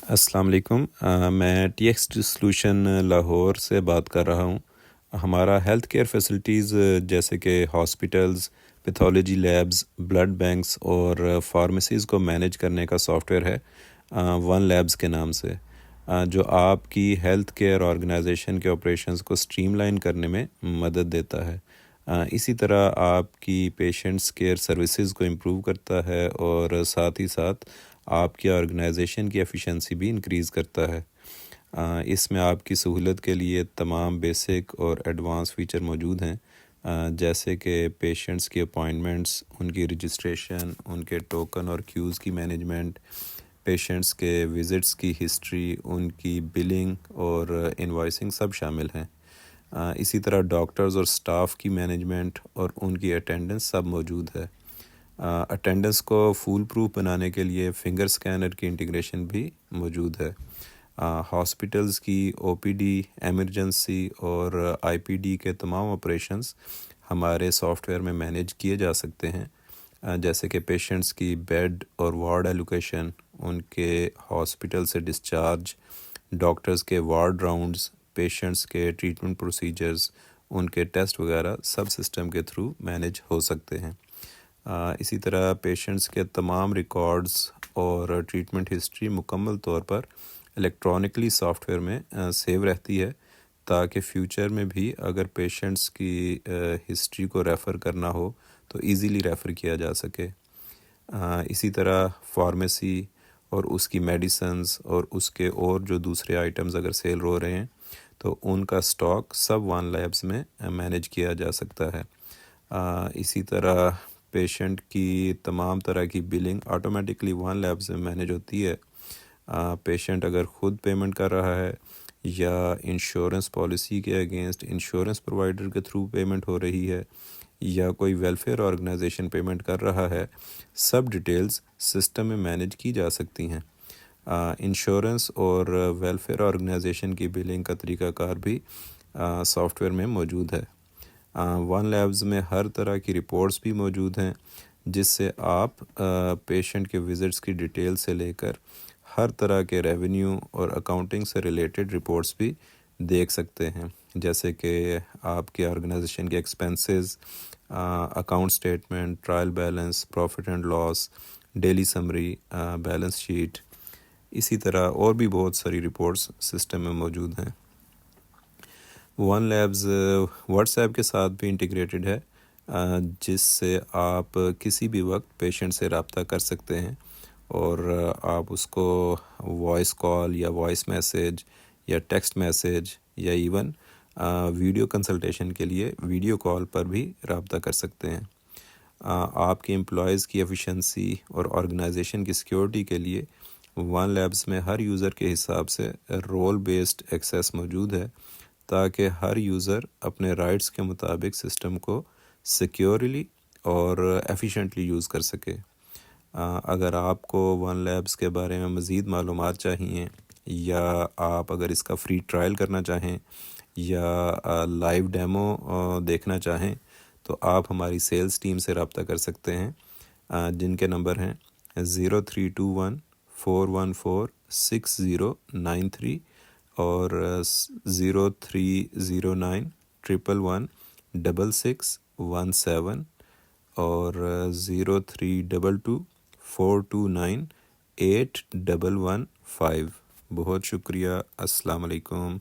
السلام علیکم۔ میں ٹی ایکس سلوشن لاہور سے بات کر رہا ہوں۔ ہمارا ہیلتھ کیئر فیسلٹیز جیسے کہ hospitals, pathology labs, blood banks اور فارمیسیز کو مینیج کرنے کا سافٹ ویئر ہے ون لیبز کے نام سے، جو آپ کی ہیلتھ کیئر آرگنائزیشن کے آپریشنز کو اسٹریم لائن کرنے میں مدد دیتا ہے۔ اسی طرح آپ کی پیشنٹس کیئر سروسز کو امپروو کرتا ہے اور ساتھ ہی ساتھ آپ کی آرگنائزیشن کی ایفیشنسی بھی انکریز کرتا ہے۔ اس میں آپ کی سہولت کے لیے تمام بیسک اور ایڈوانس فیچر موجود ہیں، جیسے کہ پیشنٹس کی اپائنٹمنٹس، ان کی رجسٹریشن، ان کے ٹوکن اور کیوز کی مینجمنٹ، پیشنٹس کے وزٹس کی ہسٹری، ان کی بلنگ اور انوائسنگ سب شامل ہیں۔ اسی طرح ڈاکٹرز اور سٹاف کی مینجمنٹ اور ان کی اٹینڈنس سب موجود ہے۔ اٹینڈنس کو فول پروف بنانے کے لیے فنگر سکینر کی انٹیگریشن بھی موجود ہے۔ ہاسپٹلز کی او پی ڈی، ایمرجنسی اور آئی پی ڈی کے تمام آپریشنز ہمارے سافٹ ویئر میں مینیج کیے جا سکتے ہیں، جیسے کہ پیشنٹس کی بیڈ اور وارڈ ایلوکیشن، ان کے ہاسپٹل سے ڈسچارج، ڈاکٹرز کے وارڈ راؤنڈز، پیشنٹس کے ٹریٹمنٹ پروسیجرز، ان کے ٹیسٹ وغیرہ سب سسٹم کے تھرو مینیج ہو سکتے ہیں۔ اسی طرح پیشنٹس کے تمام ریکارڈز اور ٹریٹمنٹ ہسٹری مکمل طور پر الیکٹرانکلی سافٹ ویئر میں سیو رہتی ہے، تاکہ فیوچر میں بھی اگر پیشنٹس کی ہسٹری کو ریفر کرنا ہو تو ایزیلی ریفر کیا جا سکے۔ اسی طرح فارمیسی اور اس کی میڈیسنز اور اس کے اور جو دوسرے آئٹمز اگر سیل ہو رہے ہیں تو ان کا سٹاک سب ون لیبز میں مینیج کیا جا سکتا ہے۔ اسی طرح پیشنٹ کی تمام طرح کی بلنگ آٹومیٹکلی ون لیبز میں مینیج ہوتی ہے۔ پیشنٹ اگر خود پیمنٹ کر رہا ہے یا انشورنس پالیسی کے اگینسٹ انشورنس پرووائڈر کے تھرو پیمنٹ ہو رہی ہے یا کوئی ویلفیئر آرگنائزیشن پیمنٹ کر رہا ہے، سب ڈیٹیلز سسٹم میں مینیج کی جا سکتی ہیں۔ انشورنس اور ویلفیئر آرگنائزیشن کی بلنگ کا طریقہ کار بھی سافٹ ویئر میں موجود ہے۔ ون لیبز میں ہر طرح کی رپورٹس بھی موجود ہیں، جس سے آپ پیشنٹ کے وزٹس کی ڈیٹیل سے لے کر ہر طرح کے ریونیو اور اکاؤنٹنگ سے ریلیٹڈ رپورٹس بھی دیکھ سکتے ہیں، جیسے کہ آپ کی آرگنائزیشن کے expenses, account statement, trial balance, profit and loss, daily summary, balance sheet, اسی طرح اور بھی بہت ساری رپورٹس سسٹم میں موجود ہیں۔ ون لیبز واٹس ایپ کے ساتھ بھی انٹیگریٹڈ ہے، جس سے آپ کسی بھی وقت پیشنٹ سے رابطہ کر سکتے ہیں اور آپ اس کو وائس کال یا وائس میسیج یا ٹیکسٹ میسیج یا ایون ویڈیو کنسلٹیشن کے لیے ویڈیو کال پر بھی رابطہ کر سکتے ہیں۔ آپ کے امپلائیز کی ایفیشنسی اور آرگنائزیشن کی سیکیورٹی کے لیے ون لیبز میں ہر یوزر کے حساب سے رول بیسڈ ایکسیس موجود ہے، تاکہ ہر یوزر اپنے رائٹس کے مطابق سسٹم کو سیکیورلی اور ایفیشینٹلی یوز کر سکے۔ اگر آپ کو ون لیبز کے بارے میں مزید معلومات چاہیے یا آپ اگر اس کا فری ٹرائل کرنا چاہیں یا لائیو ڈیمو دیکھنا چاہیں تو آپ ہماری سیلز ٹیم سے رابطہ کر سکتے ہیں، جن کے نمبر ہیں 0321414609 اور 0309111617 اور 032242981115۔ بہت شکریہ۔ السلام علیکم۔